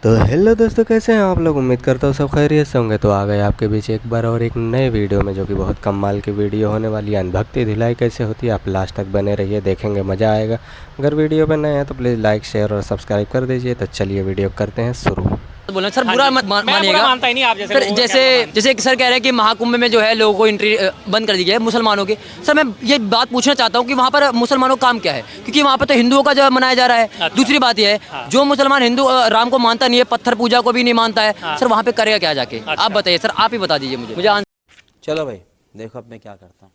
तो हेलो दोस्तों, कैसे हैं आप लोग। उम्मीद करता हूँ सब खैरियत से होंगे। तो आ गए आपके बीच एक बार और एक नए वीडियो में, जो कि बहुत कमाल की वीडियो होने वाली है। अनभक्ति धुलाई कैसे होती है, आप लास्ट तक बने रहिए, देखेंगे मज़ा आएगा। अगर वीडियो पर नए हैं तो प्लीज़ लाइक शेयर और सब्सक्राइब कर दीजिए। तो चलिए वीडियो करते हैं शुरू। बोलना सर, बुरा मत मानिएगा। मानता ही नहीं आप सर, जैसे सर कह रहे हैं कि महाकुंभ में जो है लोगों को एंट्री बंद कर दी गई है मुसलमानों की। सर मैं ये बात पूछना चाहता हूँ कि वहाँ पर मुसलमानों का काम क्या है, क्योंकि वहाँ पर तो हिंदुओं का जो मनाया जा रहा है। अच्छा। दूसरी बात ये है, जो मुसलमान हिंदू राम को मानता नहीं है, पत्थर पूजा को भी नहीं मानता है, सर वहाँ पे करेगा क्या जाके। आप बताइए सर, आप ही बता दीजिए मुझे। चलो भाई, देखो अब मैं क्या करता हूँ।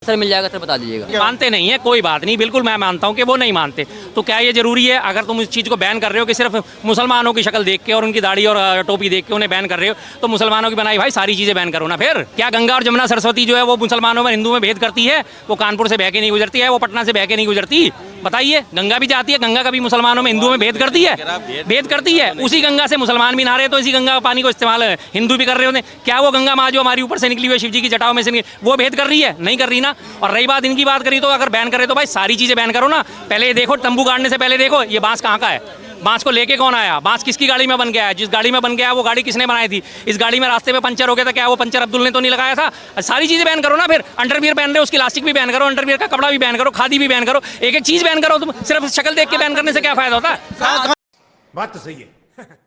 सर मिल जाएगा, सर बता दीजिएगा। मानते नहीं है, कोई बात नहीं, बिल्कुल मैं मानता हूँ कि वो नहीं मानते। तो क्या ये जरूरी है, अगर तुम इस चीज़ को बैन कर रहे हो कि सिर्फ मुसलमानों की शक्ल देख के और उनकी दाढ़ी और टोपी देख के उन्हें बैन कर रहे हो, तो मुसलमानों की बनाई भाई सारी चीज़ें बैन करो ना। फिर क्या गंगा और जमुना सरस्वती जो है वो मुसलमानों में हिंदुओं में भेद करती है? वो कानपुर से बह के नहीं गुजरती है, वो पटना से बह के नहीं गुजरती। बताइए, गंगा भी जाती है, गंगा का भी मुसलमानों में हिंदुओं में भेद करती है, भेद करती है। उसी गंगा से मुसलमान भी नहा रहे, तो इसी गंगा का पानी को इस्तेमाल हिंदू भी कर रहे होते। क्या वो गंगा माँ जो हमारी ऊपर से निकली हुई शिव जी की जटाओं में से वो भेद कर रही है? नहीं कर रही ना। और रही बात इनकी बात करी, तो अगर बैन करे तो भाई सारी चीजें बैन करो ना। पहले देखो, तंबू गाड़ने से पहले देखो ये बांस कहाँ का है, बांस को लेके कौन आया, बांस किसकी गाड़ी में बन गया है, जिस गाड़ी में बन गया वो गाड़ी किसने बनाई थी, इस गाड़ी में रास्ते में पंचर हो गया था, क्या वो पंचर अब्दुल ने तो नहीं लगाया था? सारी चीजें बैन करो ना। फिर अंडरवियर पहन रहे हो, उसकी इलास्टिक भी बैन करो, अंडरवियर का कपड़ा भी बैन करो, खादी भी बैन करो, एक एक चीज बैन करो। तुम सिर्फ शक्ल देख के बैन करने से क्या फायदा होता है? बात तो सही है।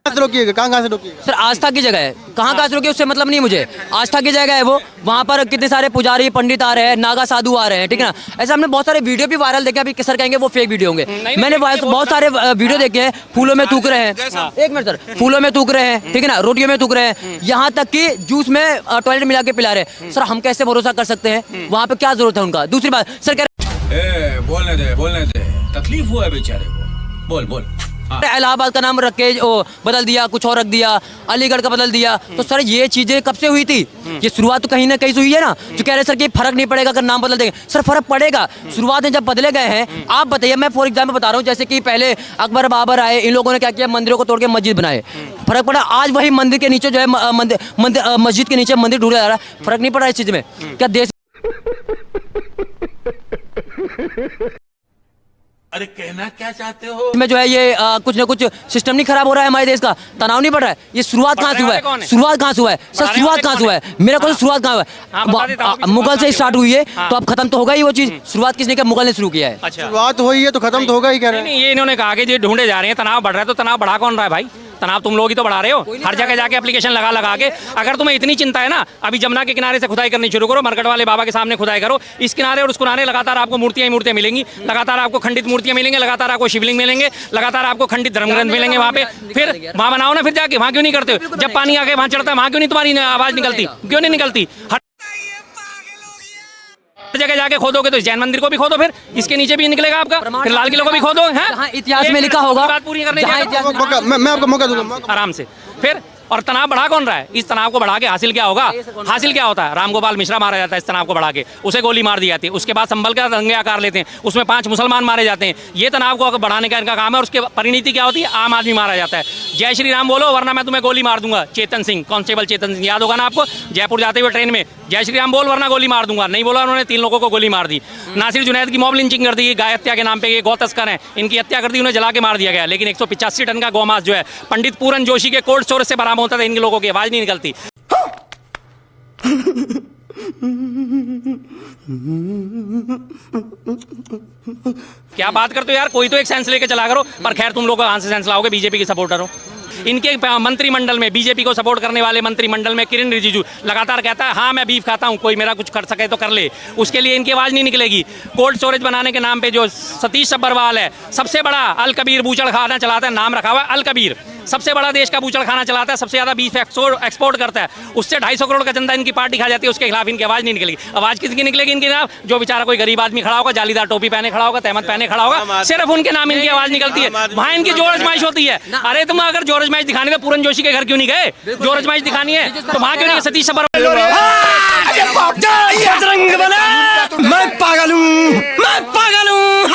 रोकिएगा, कहाँ से रोकिएगा? सर आस्था की जगह है, कहाँ से रोकिए उससे मतलब नहीं मुझे। आस्था की जगह है वो, वहाँ पर कितने सारे पुजारी पंडित आ रहे हैं, नागा साधु आ रहे हैं, ठीक है ना। ऐसे हमने बहुत सारे वीडियो भी वायरल देखे, अभी सर कहेंगे वो फेक वीडियो होंगे। मैंने बहुत सारे वीडियो देखे हैं, फूलों में थूक रहे हैं, एक मिनट सर, फूलों में थूक रहे हैं, ठीक है ना, रोटियों में थूक रहे हैं, यहाँ तक कि जूस में टॉयलेट मिला के पिला रहे हैं। सर हम कैसे भरोसा कर सकते हैं, वहाँ पे क्या जरूरत है उनका। दूसरी बात सर कह बोलने दे, तकलीफ हुआ है बेचारे को, बोल। इलाहाबाद का नाम रख के बदल दिया, कुछ और रख दिया, अलीगढ़ का बदल दिया। तो सर ये चीजें कब से हुई थी? ये शुरुआत तो कहीं ना कहीं से हुई है ना। जो कह रहे सर कि फर्क नहीं पड़ेगा अगर नाम बदल देंगे, सर फर्क पड़ेगा। शुरुआत में जब बदले गए हैं, आप बताइए, मैं फॉर एग्जाम्पल बता रहा हूँ, जैसे कि पहले अकबर बाबर आए, इन लोगों ने क्या किया, मंदिरों को तोड़ के मस्जिद बनाए, फर्क पड़ा। आज वही मंदिर के नीचे जो है मस्जिद के नीचे मंदिर ढूंढा जा रहा है, फर्क नहीं पड़ा इस चीज में? क्या देश अरे कहना क्या चाहते हो? में जो है ये कुछ ना कुछ सिस्टम नहीं खराब हो रहा है, हमारे देश का तनाव नहीं बढ़ रहा है? ये शुरुआत कहाँ से हुआ है? शुरुआत कहाँ से हुआ है सर? शुरुआत कहाँ से हुआ है? मेरा को शुरुआत कहाँ हुआ है? मुगल से स्टार्ट हुई है, तो अब खत्म तो होगा ही वो चीज। शुरुआत किसने किया? मुगल ने शुरू किया है। शुरुआत हुई है तो खत्म तो होगा ही। कह रहे हैं ये इन्होंने कहा कि ये ढूंढे जा रहे हैं, तनाव बढ़ रहा है, तो तनाव बढ़ा कौन रहा है भाई? तनाव तुम लोग ही तो बढ़ा रहे हो, हर जगह जाके एप्लीकेशन लगा के। अगर तुम्हें इतनी चिंता है ना, अभी जमुना के किनारे से खुदाई करनी शुरू करो, मरकट वाले बाबा के सामने खुदाई करो, इस किनारे और उस किनारे लगातार आपको मूर्तियां मिलेंगी, लगातार आपको खंडित मूर्तियां मिलेंगे, लगातार आपको शिवलिंग मिलेंगे, लगातार आपको खंडित धर्मग्रंथ मिलेंगे। वहाँ पे फिर वहाँ बनाओ ना, फिर जाके वहाँ क्यों नहीं करते हो? जब पानी आके वहाँ चढ़ता है, वहाँ क्यों नहीं तुम्हारी आवाज निकलती? क्यों नहीं निकलती? जगह जाके खोदोगे तो जैन मंदिर को भी खोदो, फिर इसके नीचे भी निकलेगा आपका, फिर लाल किले को भी खोदो। हैं, इतिहास में लिखा होगा, बात पूरी करने मैं आपको मौका दूंगा आराम से। फिर और तनाव बढ़ा कौन रहा है? इस तनाव को बढ़ा के हासिल क्या होगा? हासिल क्या होता है? रामगोपाल मिश्रा मारा जाता है इस तनाव को बढ़ा के, उसे गोली मार दी जाती है। उसके बाद संभल का दंगे आकार लेते हैं, उसमें 5 मुसलमान मारे जाते हैं। ये तनाव को बढ़ाने का इनका काम है, और उसके परिणति क्या होती है? आम आदमी मारा जाता है। जय श्री राम बोलो वरना मैं तुम्हें गोली मार दूंगा। चेतन सिंह, कांस्टेबल चेतन सिंह, याद होगा ना आपको, जयपुर जाते हुए ट्रेन में जय श्री राम बोल वरना गोली मार दूंगा, नहीं बोला उन्होंने, 3 लोगों को गोली मार दी। नासिर जुनैद की मॉब लिंचिंग कर दी, गाय हत्या के नाम पे, ये गौ तस्कर हैं, इनकी हत्या कर दी, उन्हें जला के मार दिया गया। लेकिन 185 टन का गौमांस जो है पंडित पूरन जोशी के कोल्ड स्टोरेज से बरामद होता था, इन लोगों की आवाज नहीं निकलती। क्या बात करते हो यार, कोई तो एक सेंस लेके चला करो। पर खैर, तुम लोग कहां से सेंस लाओगे? बीजेपी के सपोर्टर हो। इनके मंत्रिमंडल में, बीजेपी को सपोर्ट करने वाले मंत्रिमंडल में किरण रिजिजू लगातार कहता है हाँ मैं बीफ खाता हूं, कोई मेरा कुछ कर सके तो कर ले, उसके लिए इनकी आवाज नहीं निकलेगी। कोल्ड स्टोरेज बनाने के नाम पे जो सतीश सब्बरवाल है, सबसे बड़ा अल कबीर बूचड़ खाना चलाता है, नाम रखा हुआ है अल कबीर, सबसे बड़ा देश का बूचड़ खाना चलाता है, सबसे ज्यादा बीफ एक्सपोर्ट करता है, उससे 250 करोड़ का चंदा इनकी पार्टी खा जाती है, उसके खिलाफ इनकी आवाज नहीं निकलेगी। आवाज किसकी निकलेगी इनके खिलाफ? जो बेचारा कोई गरीब आदमी खड़ा होगा, जालीदार टोपी पहने खड़ा होगा, तहमत पहने खड़ा होगा, सिर्फ उनके नाम इनकी आवाज निकलती है। वहां इनकी जोर आजमाइश होती है। अरे तुम अगर जोर आजमाइश दिखाने का पूरन जोशी के घर क्यों नहीं गए? जोर आजमाइश दिखानी है तो वहां क्यों नहीं? सतीश सब्बरवाल, मैं पागल हूँ, मैं पागल हूँ।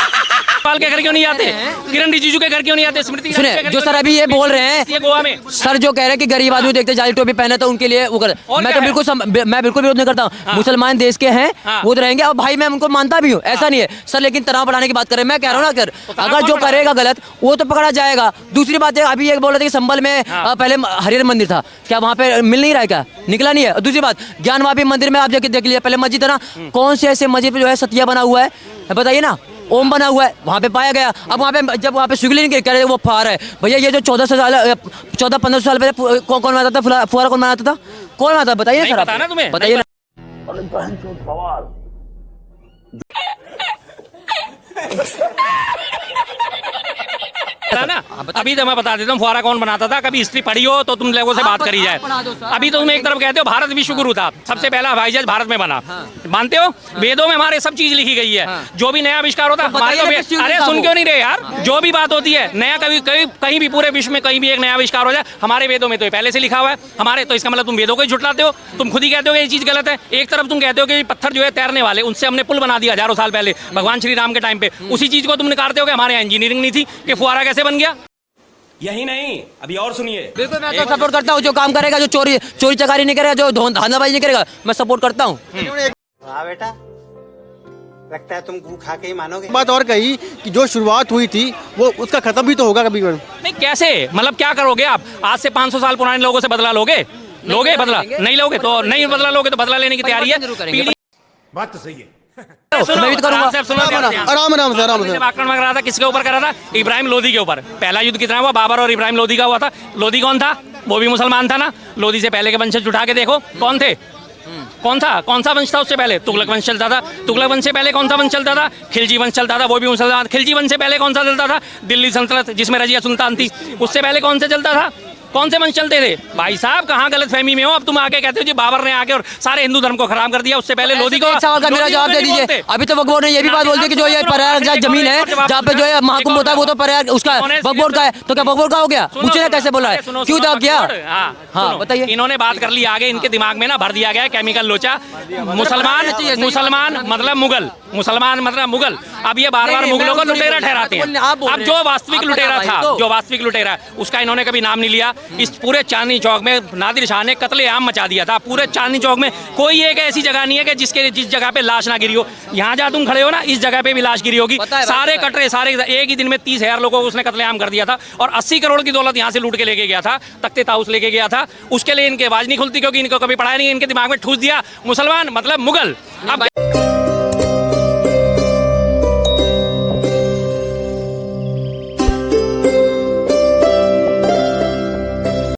पाल के घर क्यों नहीं आते? किरण रिजिजू के घर क्यों नहीं आते? स्मृति ईरानी के सुने घर जो क्यों सर अभी ये बोल रहे हैं ये गोवा में सर जो कह रहे हैं कि गरीब आदमी देखते जाली टोपी पहने तो उनके लिए वो कर मैं क्या तो है? मैं बिल्कुल विरोध नहीं करता हूँ। मुसलमान देश के हैं वो तो रहेंगे और भाई मैं उनको मानता भी हूँ, ऐसा नहीं है सर, लेकिन तनाव बढ़ाने की बात करें मैं कह रहा हूँ ना सर, अगर जो करेगा गलत वो तो पकड़ा जाएगा। दूसरी बात है अभी ये बोल रहे थे कि संभल में पहले हरिहर मंदिर था, क्या वहाँ पे मिल नहीं रहा है, क्या निकला नहीं है? और दूसरी बात ज्ञानवापी मंदिर में आप जाके देख लिया, पहले मस्जिद है ना, कौन से ऐसे मस्जिद पे जो है सतिया बना हुआ है बताइए ना, ओम बना हुआ है वहाँ पे पाया गया। अब वहाँ पे जब वहाँ पे सुगली नहीं कह रहे वो फार है भैया, ये जो 14-15 साल पहले कौन बनाता था फुहारा, कौन बनाता था, कौन बनाता था बताइए नहीं सर, पता ना तुम्हें? बताइए ना। है ना, अभी तो मैं बता देता हूँ फुहारा कौन बनाता था, कभी हिस्ट्री पढ़ी हो तो तुम लोगों से बात करी जाए। अभी तो तुम एक तरफ कहते हो भारत विश्व गुरु था, सबसे पहला हवाई जहाज भारत में बना, मानते हो? वेदों में हमारे सब चीज लिखी गई है, जो भी नया आविष्कार होता हमारे तो अरे सुन क्यों नहीं रहे यार, जो भी बात होती है नया कभी कहीं भी पूरे विश्व में कहीं भी एक नया आविष्कार हो जाए हमारे वेदों में तो पहले से लिखा हुआ है हमारे, तो इसका मतलब तुम वेदों को ही झुटलाते हो। तुम खुद ही कहते हो कि ये चीज गलत है। एक तरफ तुम कहते हो कि पत्थर जो है तैरने वाले उनसे हमने पुल बना दिया हजारों साल पहले भगवान श्री राम के टाइम पे, उसी चीज को तुम निकारते हो कि हमारे यहाँ इंजीनियरिंग नहीं थी कि फुहारा कैसे बन गया। यही नहीं, अभी और सुनिए। बिल्कुल मैं तो सपोर्ट करता हूँ, जो काम करेगा, जो चोरी चकारी नहीं करेगा, जो धांधाबाजी नहीं करेगा, मैं सपोर्ट करता हूँ। हाँ बेटा, लगता है तुम गू खा के ही मानोगे। बात और कही कि जो शुरुआत हुई थी वो उसका खत्म भी तो होगा कभी कभी। नहीं कैसे, मतलब क्या करोगे आप? आज से 500 साल पुराने लोगों से बदला लोगे? बदला नहीं लोगे तो नहीं बदला लोगे तो बदला लेने की तैयारी है। बात तो सही है। आराम से आक्रमण करा था, किसके ऊपर करा था? इब्राहिम लोधी के ऊपर। पहला युद्ध कितना हुआ? बाबर और इब्राहिम लोधी का हुआ था। लोधी कौन था? वो भी मुसलमान था ना। लोधी से पहले के वंशज उठा के देखो कौन थे, कौन था, कौन सा वंश था उससे पहले? तुगलक वंश चलता था। तुगलक वंश से पहले कौन सा वंश चलता था? खिलजी वंश चलता था, वो भी मुसलमान। खिलजी वंश से पहले कौन सा चलता था? दिल्ली सल्तनत जिसमें रजिया सुल्तान थी। उससे पहले कौन सा चलता था? कौन से वंश चलते थे? भाई साहब कहाँ गलत फहमी में हो? अब तुम आके कहते हो जी बाबर ने आके और सारे हिंदू धर्म को खराब कर दिया। उससे पहले लोधी को मेरा जवाब दे दीजिए। अभी तो वक्फ बोर्ड ने ये भी बात बोल दी कि जो ये प्रयाग जमीन है जहाँ पे जो है महाकुंभ होता है वो तो प्रयाग उसका वक्फ बोर्ड का है, तो क्या वक्फ बोर्ड का हो गया? पूछे कैसे बोला है, क्यों दावा किया? हाँ बताइए। इन्होंने बात कर ली आगे, इनके दिमाग में ना भर दिया गया केमिकल लोचा। मुसलमान मतलब मुगल, मुसलमान मतलब मुगल। अब ये बार बार मुगलों को लुटेरा ठहराते हैं। अब जो वास्तविक लुटेरा था, जो वास्तविक लुटेरा उसका इन्होंने कभी नाम नहीं लिया। इस पूरे चांदनी चौक में नादिर शाह ने कत्लेआम मचा दिया था। पूरे चांदनी चौक में कोई एक ऐसी जगह नहीं है कि जिस जगह पे लाश ना गिरी हो। यहाँ जहाँ तुम खड़े हो ना, इस जगह पे भी लाश गिरी होगी। सारे कटरे सारे एक ही दिन में 30,000 लोगों को उसने कत्लेआम कर दिया था और 80 करोड़ की दौलत यहाँ से लूट के लेके गया था, तख्ते ताउस लेके गया था। उसके लिए इनकी आवाज नहीं खुलती क्योंकि इनको कभी पढ़ाया नहीं, इनके दिमाग में ठूस दिया मुसलमान मतलब मुगल। अब